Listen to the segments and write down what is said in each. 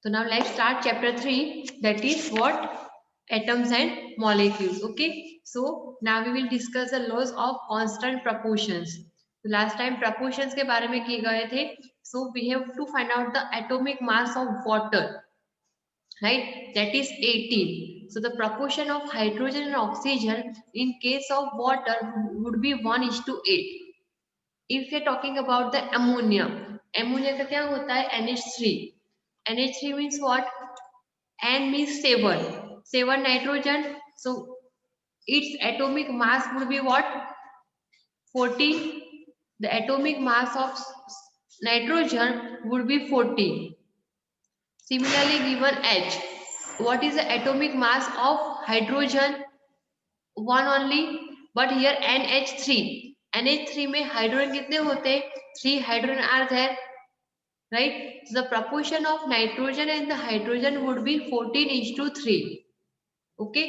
So now let's start chapter 3, that is what? Atoms and molecules. Okay. So now we will discuss the laws of constant proportions. So last time proportions के बारे में किए गए थे. So we have to find out the atomic mass of water, right? That is 18. So the proportion of hydrogen and oxygen in case of water would be 1:8. If we are talking about the ammonia, ammonia का क्या होता है? NH3. NH3 means what? N means 7. 7 nitrogen. So its atomic mass would be what? 14. The atomic mass of nitrogen would be 14. Similarly given H. What is the atomic mass of hydrogen? 1 only. But here NH3. NH3 में hydrogen कितने होते हैं? 3 hydrogen are there, right? So the proportion of nitrogen and the hydrogen would be 14:3. Okay.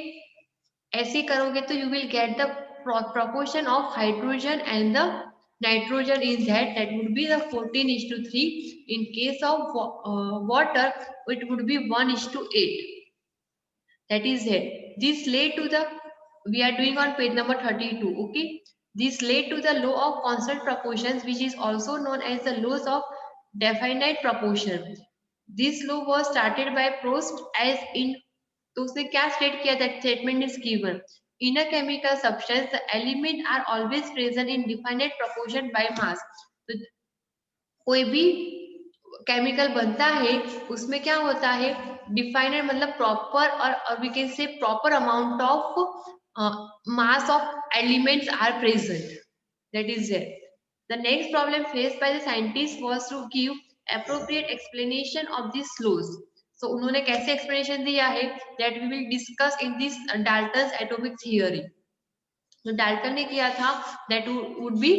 ऐसे करोगे तो you will get the proportion of hydrogen and the nitrogen is that would be the 14:3. In case of water, it would be 1:8. That is it. This led to the, we are doing on page number 32. Okay. This led to the law of constant proportions, which is also known as the laws of definite proportion. This law was started by Proust as in, तो उसने क्या state किया? That statement is given in a chemical substance the element are always present in definite proportion by mass. तो कोई भी chemical बनता है उसमें क्या होता है? डिफाइनेट मतलब प्रॉपर, और we can say proper amount of mass of elements are present. That is it. The next problem faced by the scientists was to give appropriate explanation of these laws. So उन्होंने कैसे explanation दिया है? That we will discuss in this Dalton's atomic theory. जो Dalton ने किया था that would be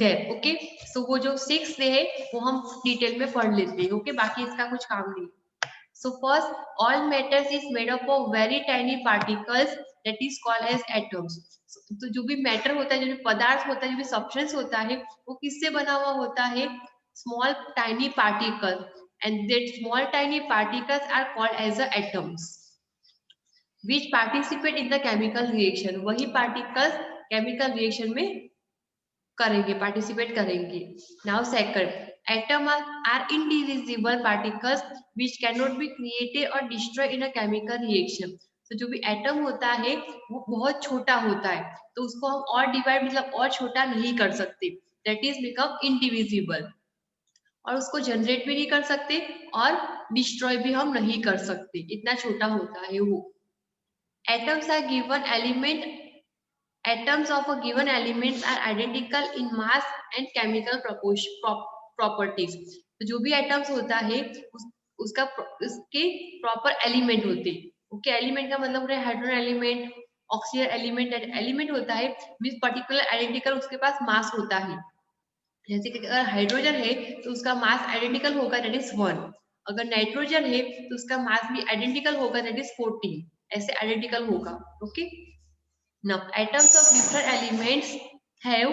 there. Okay. So वो जो 6 है वो हम डिटेल में पढ़ लेते हैं. Okay. बाकी इसका कुछ काम नहीं. So first, all matters is made up of very tiny particles that is called as atoms. तो जो भी मैटर होता है, जो भी पदार्थ होता है, जो भी सब्सटेंस होता है, वो किससे बना हुआ होता है? Small tiny particle. And that small tiny particles are called as the atoms which participate in the chemical reaction. वही पार्टिकल्स केमिकल रिएक्शन में करेंगे, पार्टिसिपेट करेंगे. Now second, atom are indivisible particles which cannot be created or destroyed in a chemical reaction. तो जो भी atom होता है वो बहुत छोटा होता है, तो उसको हम और डिवाइड मतलब और छोटा नहीं कर सकते. That is become indivisible. और उसको जनरेट भी नहीं कर सकते और डिस्ट्रॉय भी हम नहीं कर सकते, इतना छोटा होता है वो. Atoms are given element. Atoms of a given elements are identical in mass and chemical properties. तो जो भी एटम्स होता है उसका उसके प्रॉपर एलिमेंट होते हैं. ओके. एलिमेंट का मतलब है hydrogen element, oxygen element. Element होता है मींस पर्टिकुलर आइडेंटिकल उसके पास मास होता है. जैसे कि अगर हाइड्रोजन है तो उसका मास आइडेंटिकल होगा, दैट इज 1. अगर नाइट्रोजन है तो उसका मास भी आइडेंटिकल होगा, दैट इज 14. ऐसे आइडेंटिकल होगा. Okay. Now, atoms of different elements have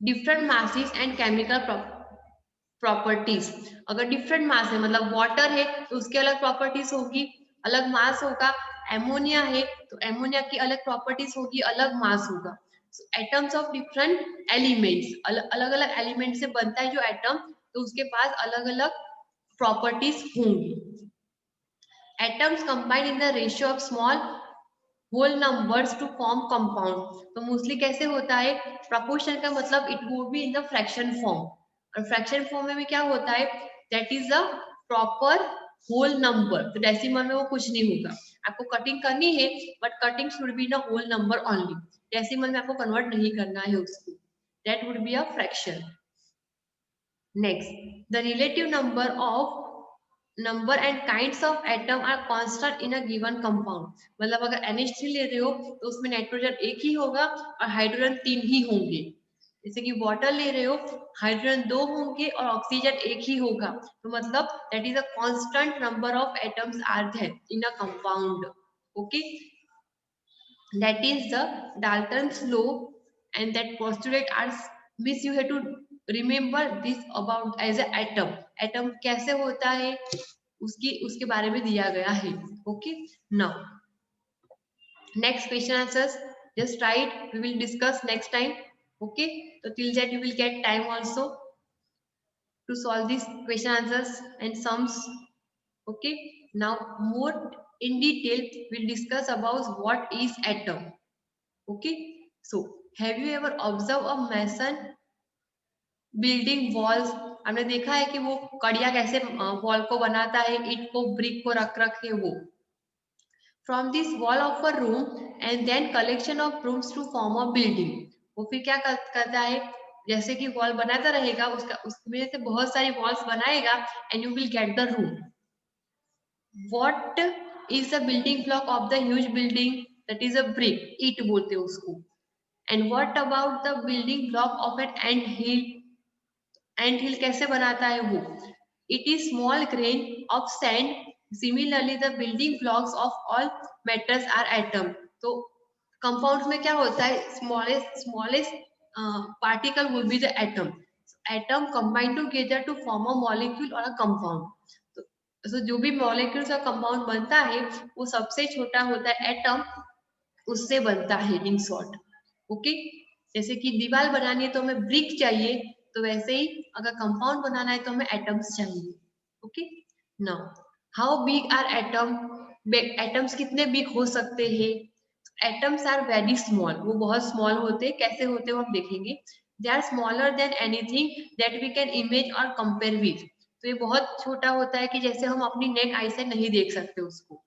different masses and chemical properties. अगर different mass है मतलब water है तो उसकी अलग properties होगी, अलग mass होगा. Ammonia है तो ammonia की अलग properties होगी, अलग mass होगा. So, atoms of different elements, अलग अलग element से बनता है जो atom, तो उसके पास अलग अलग properties होंगी. Atoms combine in the ratio of small whole numbers to form compound. तो मोस्टली कैसे होता है? प्रपोर्शन का मतलब it would be in the fraction form. और फ्रैक्शन फॉर्म में भी क्या होता है? That is the proper whole number. तो डेसिमल में वो कुछ नहीं होगा. आपको कटिंग करनी है but cutting should be the whole number only. Decimal में आपको कन्वर्ट नहीं करना है उसको. That would be a fraction. Next, the relative number and kinds of atom are constant in a given compound. मतलब अगर NH3 ले रहे हो तो उसमें नाइट्रोजन एक ही होगा और हाइड्रोजन 3 ही होंगे. जैसे कि वाटर ले रहे हो, हाइड्रोजन 2 होंगे और ऑक्सीजन एक ही होगा. तो मतलब that is a constant number of atoms are there in a compound. Okay. That is the Dalton's law and that postulate are means you have to remember this about as a atom, atom कैसे होता है उसके बारे में दिया गया है। Okay, now next question answers, just write, we will discuss next time. Okay, so till that you will get time also to solve these question answers and sums. Okay, now more in detail we'll discuss about what is atom. Okay, so have you ever observed a mason building walls? हमने देखा है कि वो कड़िया कैसे wall को बनाता है, ईट को, ब्रिक को रख रख के वो from this wall of a room and then collection of rooms to form a building. वो फिर क्या करता है, जैसे कि वॉल बनाता रहेगा, उसमें से बहुत सारी वॉल्स बनाएगा and you will get the room. What is the building block of the huge building? That is a brick, ईट बोलते हैं उसको. And what about the building block of an ant hill? Ant hill कैसे बनाता है वो? It is small grain of sand. Similarly, the building blocks of all matters are atom. तो compounds में क्या होता है? Smallest particle will be the atom. Atom combine together to form a molecule or a compound. तो जो भी molecules और compound बनता है वो सबसे छोटा होता है एटम, उससे बनता है इन शॉर्ट. ओके, जैसे कि दीवार बनानी है तो हमें ब्रिक चाहिए, तो वैसे ही अगर कंपाउंड बनाना है तो हमें एटम्स चाहिए. Okay, now how big are atom? Atoms कितने बिग हो सकते हैं? एटम्स आर वेरी स्मॉल, वो बहुत स्मॉल होते हैं. कैसे होते हैं वो हम देखेंगे. They are smaller than anything that we can image और कंपेयर विथ. तो ये बहुत छोटा होता है कि जैसे हम अपनी नेक आई से नहीं देख सकते उसको.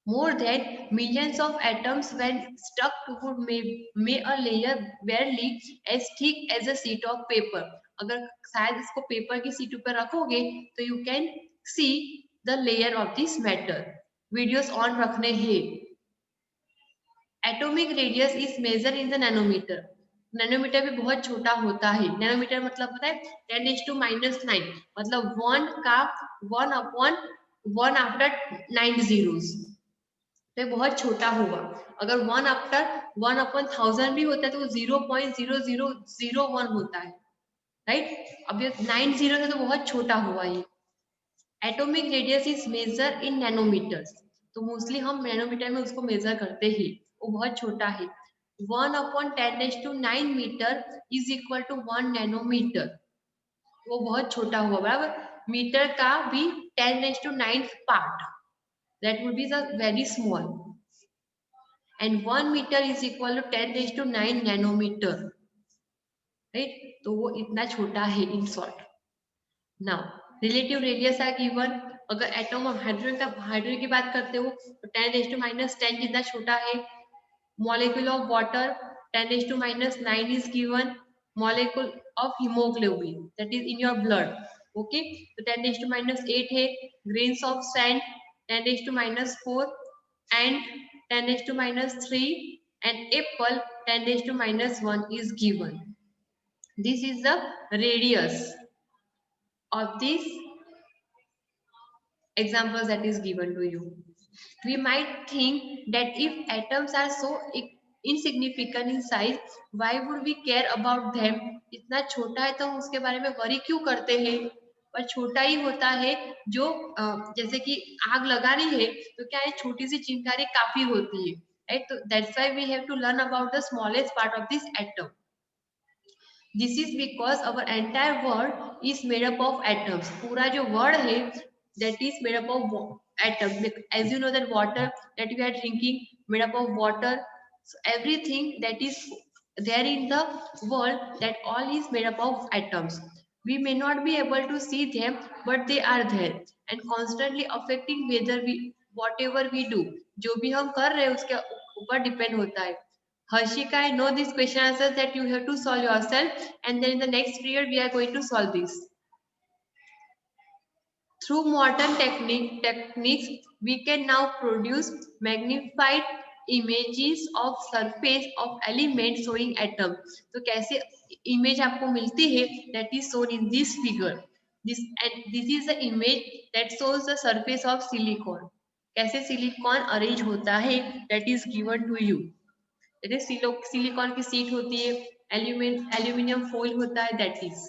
More than millions of atoms when stuck would make a layer barely as thick as a sheet of paper. अगर शायद इसको पेपर की सीट पर रखोगे तो you can see the layer of this matter. Videos on रखने हैं. Atomic radius is measured in the nanometer. Nanometre भी बहुत छोटा होता है. नैनोमीटर मतलब पता है 10⁻⁹, मतलब 1 का 1/1 आफ्टर 9 zeros. तो बहुत छोटा होगा. अगर 1 आफ्टर 1/1000 भी होता है तो वो 0.0001 होता है, राइट. अब ये 9 जीरो है तो बहुत छोटा हुआ ये. Atomic radius is measure in nanometres. तो मोस्टली हम नैनोमीटर में उसको मेजर करते हैं. वो बहुत छोटा है. 1/10⁹ metre is equal to 1 nanometre. वो बहुत छोटा हुआ, बराबर. मीटर का भी 10⁹ part, that would be the very small. And 1 meter is equal to 10⁹ nanometer, right? तो वो इतना छोटा है in short. Now relative radius are given. अगर एटम ऑफ हाइड्रोजन की बात करते हो तो 10⁻⁻10 जितना छोटा है. Molecule of water 10⁻⁹ is given. Molecule of haemoglobin that is in your blood. Okay, तो 10⁻⁸ है. grains of sand 10⁻⁴, and 10⁻³ and apple 10⁻⁻1 is given. This is the radius of these examples that is given to you. We might think that if atoms are so insignificant in size, why would we care about them? इतना छोटा है तो हम उसके बारे में worry क्यों करते हैं? पर छोटा ही होता है. जो जैसे कि आग लगानी है तो क्या है, छोटी सी चिंगारी काफी होती है, right? So that's why we have to learn about the smallest part of this atom. This is because our entire world is made up of atoms. पूरा जो world है that is made up of atoms. As you know that water that we are drinking made up of water. So everything that is there in the world, that all is made up of atoms. We may not be able to see them, but they are there and constantly affecting whatever we do. जो भी हम कर रहे हैं उसके ऊपर depend होता है. Harshika, I know these question answers that you have to solve yourself, and then in the next period we are going to solve this. Through modern techniques, we can now produce magnified images of surface of elements showing atom. तो कैसे image आपको मिलती है? That is shown in this figure. This is the image that shows the surface of silicon. कैसे silicon arrange होता है? That is given to you. Silicon की seat होती है एल्यूमिनियम फॉइल होता है, that is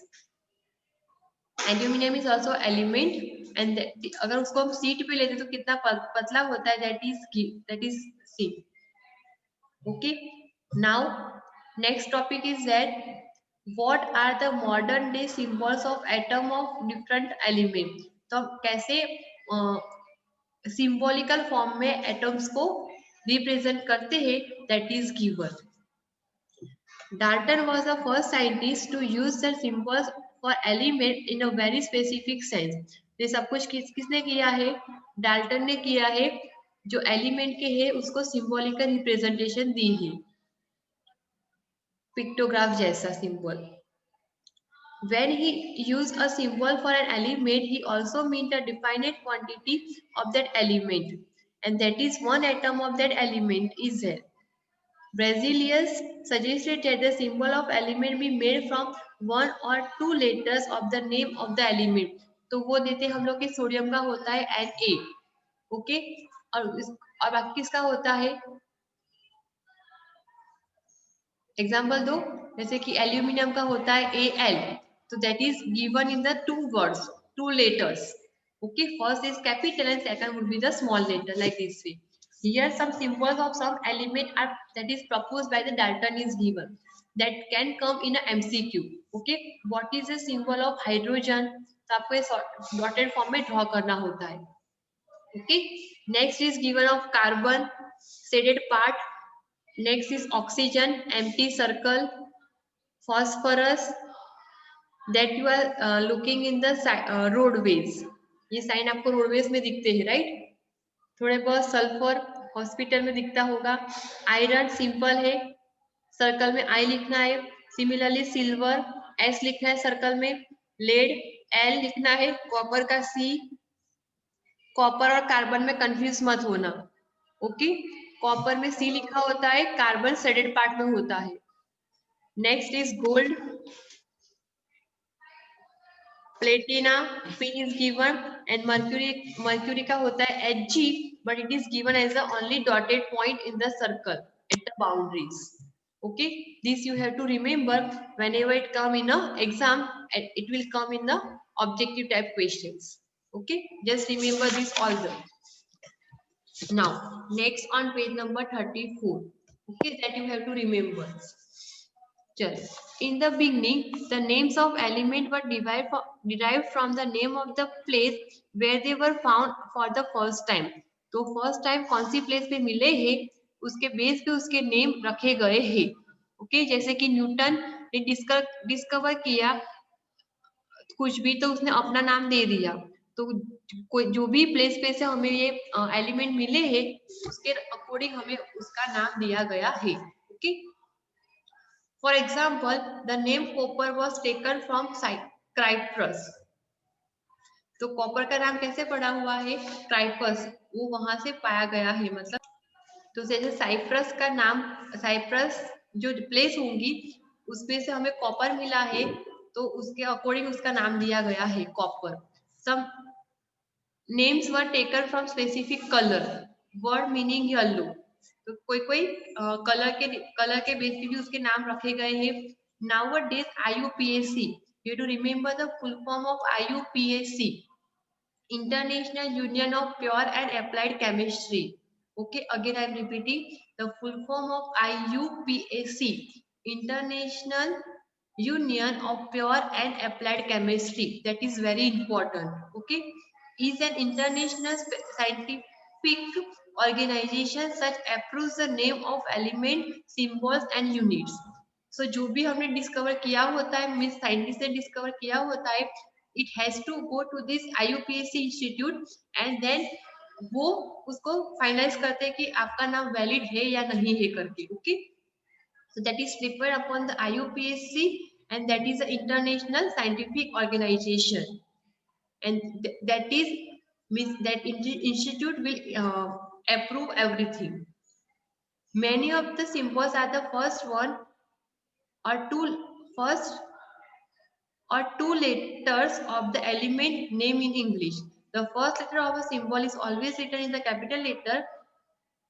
aluminium is also element and अगर उसको हम सीट पे लेते तो कितना पतला होता है, that is C. Okay, now next topic is that what are the modern day symbols of atom of different element. तो हम कैसे सिंबॉलिकल फॉर्म में एटम्स को रिप्रेजेंट करते हैं, that is given. Dalton was the first scientist to use the symbols for element in a very specific sense. ये सब कुछ किसने किया है? डाल्टन ने किया है. जो एलिमेंट के है उसको सिंबॉलिकल रिप्रेजेंटेशन दी है, पिक्टोग्राफ जैसा symbol. When he used a symbol for an element, he also meant a definite quantity of that element, and that is one atom of that element is there. Berzelius suggested that the symbol of element be made from one or two letters of the name of the element. तो वो देते हम लोग के sodium का होता है Na, okay, और बाकी किसका होता है? एग्जाम्पल दो, जैसे कि एल्यूमिनियम का होता है Al, तो that is given in the two words, two letters. Okay, first is capital and second would be the small letter, like this way. Here some symbols of some element are that is proposed by the Dalton is given, that can come in a MCQ. Okay, what is the symbol of hydrogen? तो आपको dotted form में draw करना होता है. Okay, next is given of carbon, shaded part. Next is oxygen, empty circle. Phosphorus, that you are looking in the roadways. ये sign आपको roadways में दिखते हैं, राइट? थोड़े बहुत सल्फर हॉस्पिटल में दिखता होगा. आयरन सिंपल है, सर्कल में आई लिखना है. सिमिलरली सिल्वर एस लिखना है सर्कल में. लेड एल लिखना है. कॉपर का सी. कॉपर और कार्बन में कंफ्यूज मत होना. ओके, कॉपर में सी लिखा होता है, कार्बन शेडेड पार्ट में होता है. Next is gold, Platina P is given, and mercury का होता है Hg, but it is given as the only dotted point in the circle at the boundaries. Okay, this you have to remember whenever it come in a exam, and it will come in the objective type questions. Okay, just remember this all the. Now next on page number 34, okay, that you have to remember. In the beginning, the names of elements were derived from the name of the place where they were found for the first time. तो first time कौन सी place पे मिले हैं, उसके base पे उसके name रखे गए हैं. ओके, जैसे कि न्यूटन ने डिस्कवर किया कुछ भी, तो उसने अपना नाम दे दिया. तो कोई जो भी प्लेस पे से हमें ये एलिमेंट मिले हैं, उसके अकॉर्डिंग हमें उसका नाम दिया गया है. Okay, for example, the name copper was taken from Cyprus. तो कॉपर का नाम कैसे पड़ा हुआ है? क्राइपस, वो वहां से पाया गया है. मतलब तो जैसे साइप्रस का नाम, साइप्रस जो प्लेस होंगी उसमें से हमें कॉपर मिला है, तो उसके अकॉर्डिंग उसका नाम दिया गया है copper. Some names were taken from specific colour, word meaning yellow. तो कोई कलर के बेस पे भी उसके नाम रखे गए हैं. Nowadays IUPAC, you to remember the full form of IUPAC, International Union of Pure and Applied Chemistry. Okay, again I am repeating the full form of IUPAC, International Union of Pure and Applied Chemistry. That is very important. Okay, is an international scientific organization such approves the name of element, symbols and units. So जो भी हमने discover किया होता है, means scientist ने discover किया होता है, it has to go to this IUPAC institute and then वो उसको फाइनलाइज करते हैं कि आपका नाम वैलिड है या नहीं है करके. Okay, so that is prepared upon the IUPAC, and that is the international scientific organization, and that is means that institute will approve everything. Many of the symbols are the first or two letters of the element name in English. The first letter of a symbol is always written in the capital letter,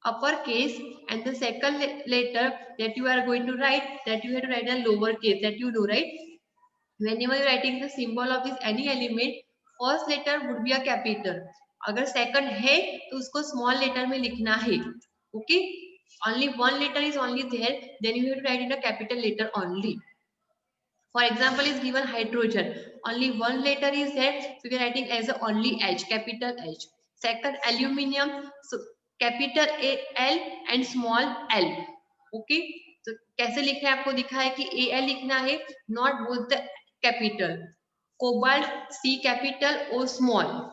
uppercase, and the second letter that you are going to write, that you have to write a lowercase, that you know, right? Whenever you writing the symbol of this any element, first letter would be a capital. अगर second है तो उसको small letter में लिखना है. Okay, only one letter is only there, then you have to write in a capital letter only. For example, is given hydrogen. Only one letter is there, so we are writing as a only H, capital H. Second, aluminium, so capital A L and small l. Okay, तो कैसे लिखना है आपको दिखा है कि A L लिखना है, not both the capital. Cobalt C capital O small.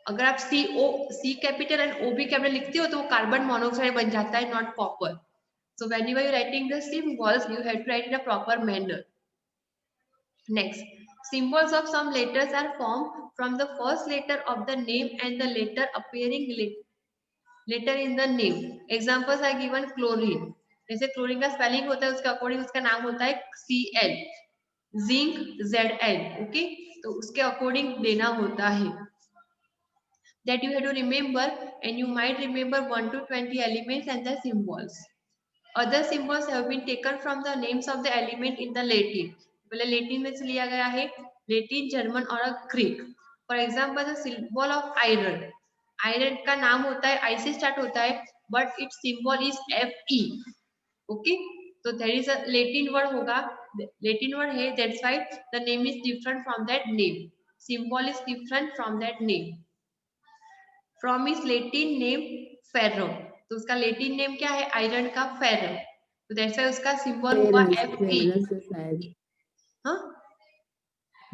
अगर आप C capital and O भी कैपिटल लिखते हो तो वो कार्बन मोनोऑक्साइड बन जाता है, not copper. So whenever you writing the symbols, you have to write in a proper manner. Next, symbols of some letters are formed from the first letter of the name and the letter appearing later in the name. Examples are given chlorine. जैसे chlorine का spelling होता है उसके according उसका नाम होता है Cl, zinc Zl. Okay, तो उसके अकॉर्डिंग देना होता है. That you have to remember, and you might remember 1 to 20 elements and their symbols. Other symbols have been taken from the names of the element in the Latin. पहले Latin में से लिया गया है, लेटिन, जर्मन और Greek. For example the symbol of iron. Iron का नाम होता है आई से स्टार्ट होता है, but its symbol is Fe. Okay, तो there is a Latin word होगा, लेटिन वर्ड है, that's why the name is different from that name. Symbol is different from that name. From is Latin name ferrum. तो उसका Latin name क्या है? Iron का ferrum. तो that's why उसका symbol हुआ Fe. हाँ,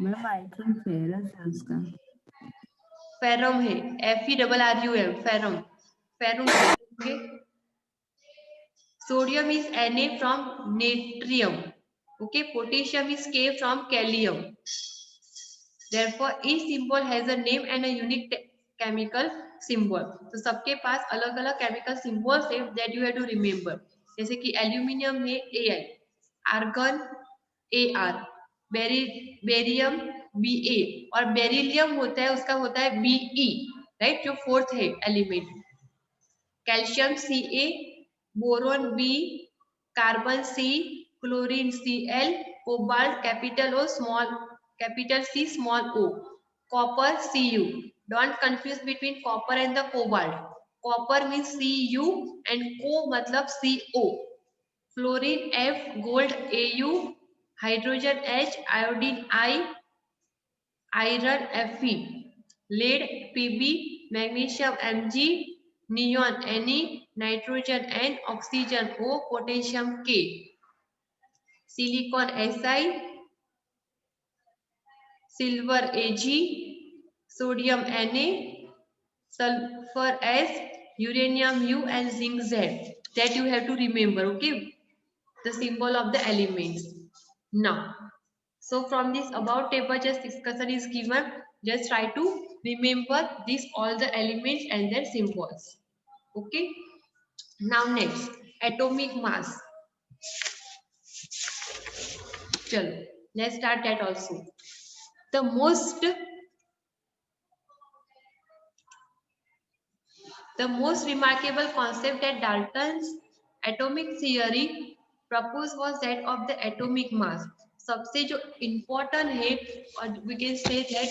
मैम आई थिंक फेरस है उसका. फेरम है, FeRRUM, ferrum, ferrum. Okay, sodium is Na फ्रॉम natrium. Okay, potassium is K फ्रॉम kalium. Therefore, each symbol has a name and a unique chemical symbol. तो सबके पास अलग अलग chemical symbols है that you have to remember. जैसे कि aluminium में Al, argon Ar, barium Ba और बेरिलियम होता है उसका होता है Be, राइट, जो फोर्थ है element. Calcium Ca, boron B, carbon C, chlorine Cl, cobalt capital O small capital C small o, copper Cu. Don't confuse between copper and the cobalt. Copper means Cu and co मतलब Co. Fluorine F, gold Au, hydrogen H, iodine I, iron Fe, lead Pb, magnesium Mg, neon Ne, nitrogen N, oxygen O, potassium K, silicon Si, silver Ag, sodium Na, sulfur S, uranium U and zinc Z. That you have to remember, okay? The symbol of the elements. Now, so from this above table just discussion is given. Just try to remember this all the elements and their symbols. Okay? Now next, atomic mass. Chalo, let's start that also. The most remarkable concept that Dalton's atomic theory proposed was that of the atomic mass. सबसे जो important है, और we can say that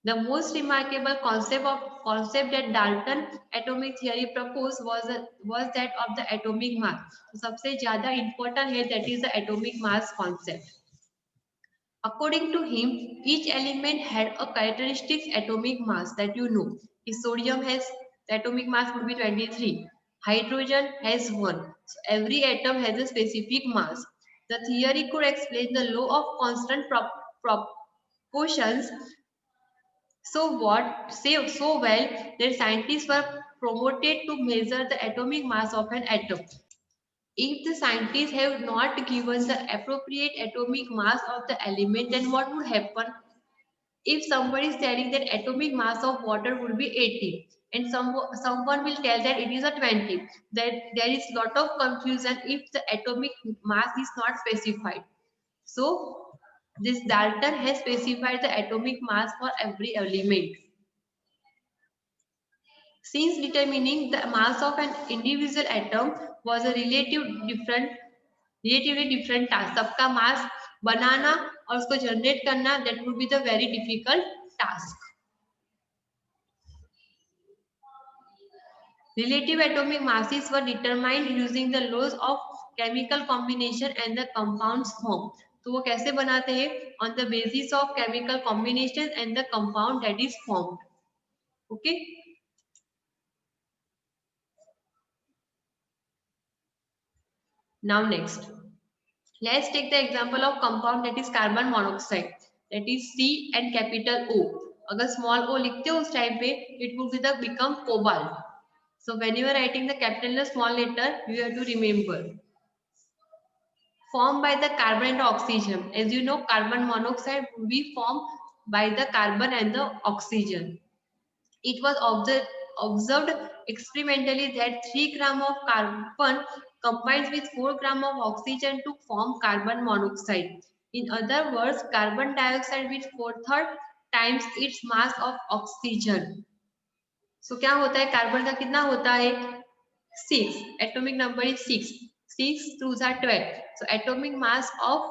the most remarkable concept that Dalton atomic theory proposed was that of the atomic mass. तो सबसे ज्यादा important है, that is the atomic mass concept. According to him, each element had a characteristic atomic mass that you know. If sodium has the atomic mass would be 23. Hydrogen has 1. So every atom has a specific mass. The theory could explain the law of constant proportions so well that scientists were promoted to measure the atomic mass of an atom. If the scientists have not given the appropriate atomic mass of the element, then what would happen? if somebody is telling that atomic mass of water would be 80 and someone will tell that it is a 20, that there is lot of confusion if the atomic mass is not specified. So this Dalton has specified the atomic mass for every element. Since determining the mass of an individual atom was a relatively different task, सबका mass बनाना और उसको generate करना, that would be the very difficult task. Relative atomic masses were determined using the laws of chemical combination and the compounds form. तो वो कैसे बनाते हैं? On the basis of chemical combination and the compound that is formed. Okay. Now next, let's take the example of compound that is carbon monoxide, that is C and capital O. अगर small o लिखते हो उस time पे it will be the become cobalt. So when you are writing the capital and small letter, you have to remember. Formed by the carbon and oxygen. As you know, carbon monoxide will be formed by the carbon and the oxygen. It was observed experimentally that 3 grams of carbon combines with 4 grams of oxygen to form carbon monoxide. In other words, carbon dioxide with 4/3 times its mass of oxygen. So क्या होता है? Carbon का कितना होता है? 6. Atomic number is 6. 6 2s are 12. So atomic mass of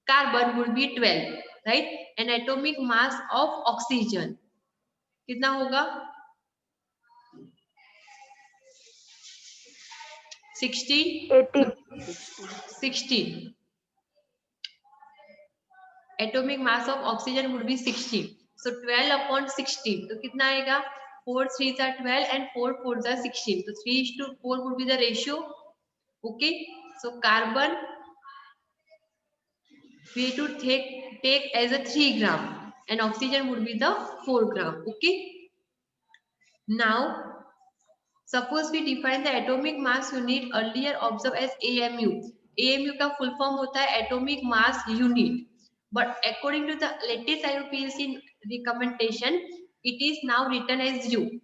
carbon would be 12, right? And atomic mass of oxygen कितना होगा? 16. 16. Atomic mass of oxygen would be 16. So 12 upon 16. तो कितना आएगा? 4 3s are 12 and 4 4s are 16. So 3:4 would be the ratio. Okay. So carbon we have to take as a 3 gram and oxygen would be the 4 gram. Okay. Now suppose we define the atomic mass unit earlier observed as AMU. AMU का full form होता है atomic mass unit. But according to the latest IUPAC recommendation, it is now written as U,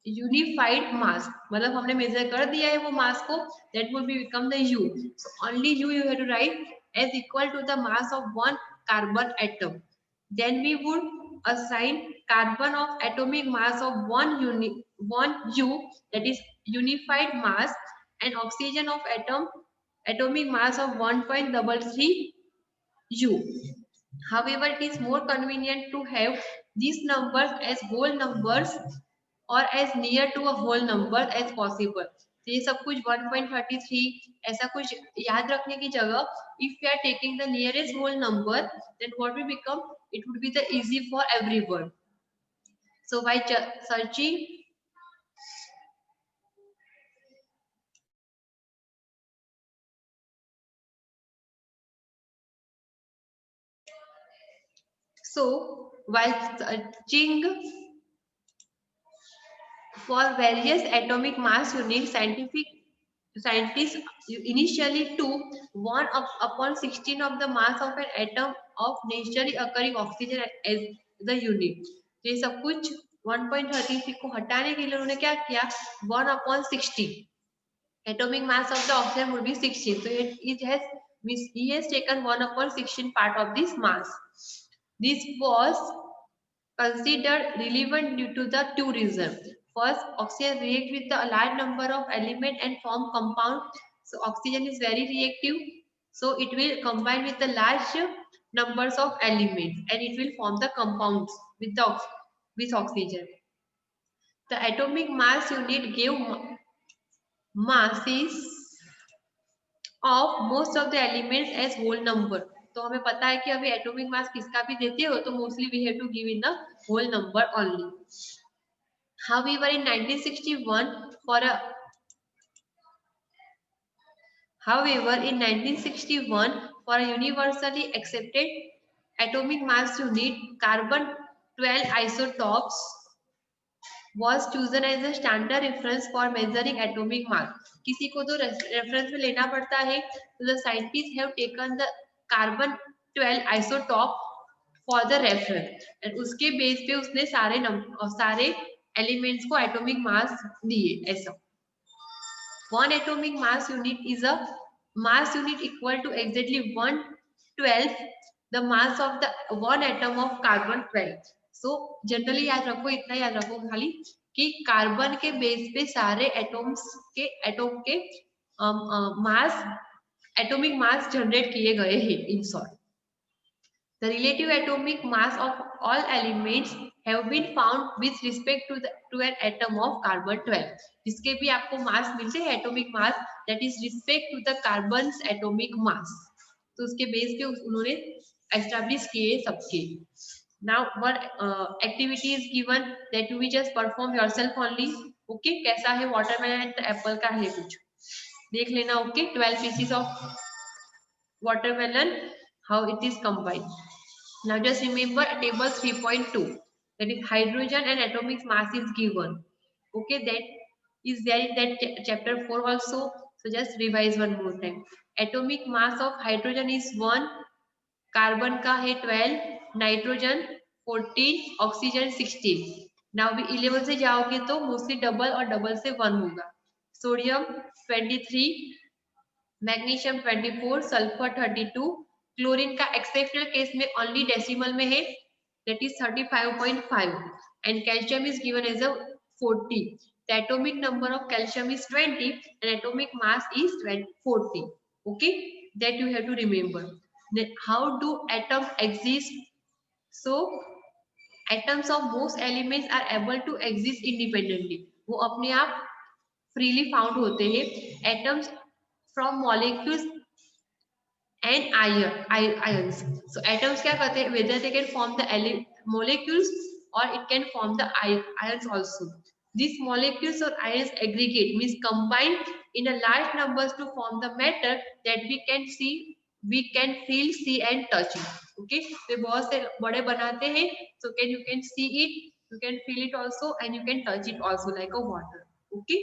unified mass. मतलब हमने measure कर दिया है वो mass को, that will become the U. So only U you have to write as equal to the mass of one carbon atom. Then we would assign carbon of atomic mass of one U, that is unified mass, and oxygen of atomic mass of 1.33 U. However, it is more convenient to have these numbers as whole numbers or as near to a whole number as possible. तो ये सब कुछ 1.33 ऐसा कुछ याद रखने की जगह, if we are taking the nearest whole number, then what will become? It would be the easy for everyone. So by searching for various atomic mass units, scientists initially took 1 upon 16 of the mass of an atom of naturally occurring oxygen as the unit. तो ये सब कुछ 1.33 को हटाने के लिए उन्होंने क्या किया? 1 upon 16. Atomic mass of the oxygen would be 16. So he has taken 1 upon 16 part of this mass. This was considered relevant due to the 2 reasons. First, oxygen reacts with a large number of elements and form compound. So oxygen is very reactive. So it will combine with the large numbers of elements and it will form the compounds with oxygen. The atomic mass unit gave masses of most of the elements as whole number. तो हमें पता है कि अभी atomic mass किसका भी देते हो तो mostly we have to give in the whole number only. However, in 1961 for a universally accepted atomic mass unit, carbon 12 isotopes was chosen as a standard reference for measuring atomic mass. किसी को तो reference में लेना पड़ता है. So the scientists have taken the carbon 12 isotope for the reference, and उसके base पे उसने सारे एलिमेंट्स को एटॉमिक मास दिए. ऐसा one atomic mass unit is a mass unit equal to exactly 1/12 the mass of the one atom of carbon 12. So generally याद रखो, इतना याद रखो खाली कि कार्बन के बेस पे सारे एटम के मास एटॉमिक मास जनरेट किए गए हैं. In short, the relative atomic mass of all elements have been found with respect to an atom of carbon 12. जिसके भी आपको मास मिलते हैं atomic mass, that is respect to the carbon's atomic mass. तो उसके बेस पे उन्होंने establish किए सबके. Now what activity is given that you will just perform yourself only. Okay, कैसा है watermelon and apple का है कुछ देख लेना. Okay, 12 pieces of watermelon, how it is combined. Now just remember table 3.2, that is hydrogen and atomic mass is given. Okay, that is there in that chapter 4 also. So just revise one more time. Atomic mass of hydrogen is 1, carbon का है 12, nitrogen 14, oxygen 16. Now भी 11 से जाओगे तो mostly double और double से 1 होगा. Sodium 23, magnesium 24, sulphur 32, chlorine का एक्सेप्शनल केस में ओनली डेसिमल में है, that is 35.5, and calcium is given as a 40. The atomic number of calcium is 20 and atomic mass is 40. Okay, that you have to remember. Then how do atoms exist? So atoms of most elements are able to exist independently. वो अपने आप freely found होते हैं. Atoms from molecules and ions. So atoms क्या करते हैं, whether they can form the molecules or it can form the ions also. These molecules or ions aggregate, means combine in a large numbers to form the matter that we can feel, see and touch it. Okay, तो बहुत से बड़े बनाते हैं. So you can see it, you can feel it also, and you can touch it also like a water. Okay.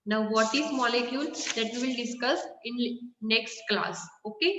Now what is molecule, that we will discuss in next class. Okay.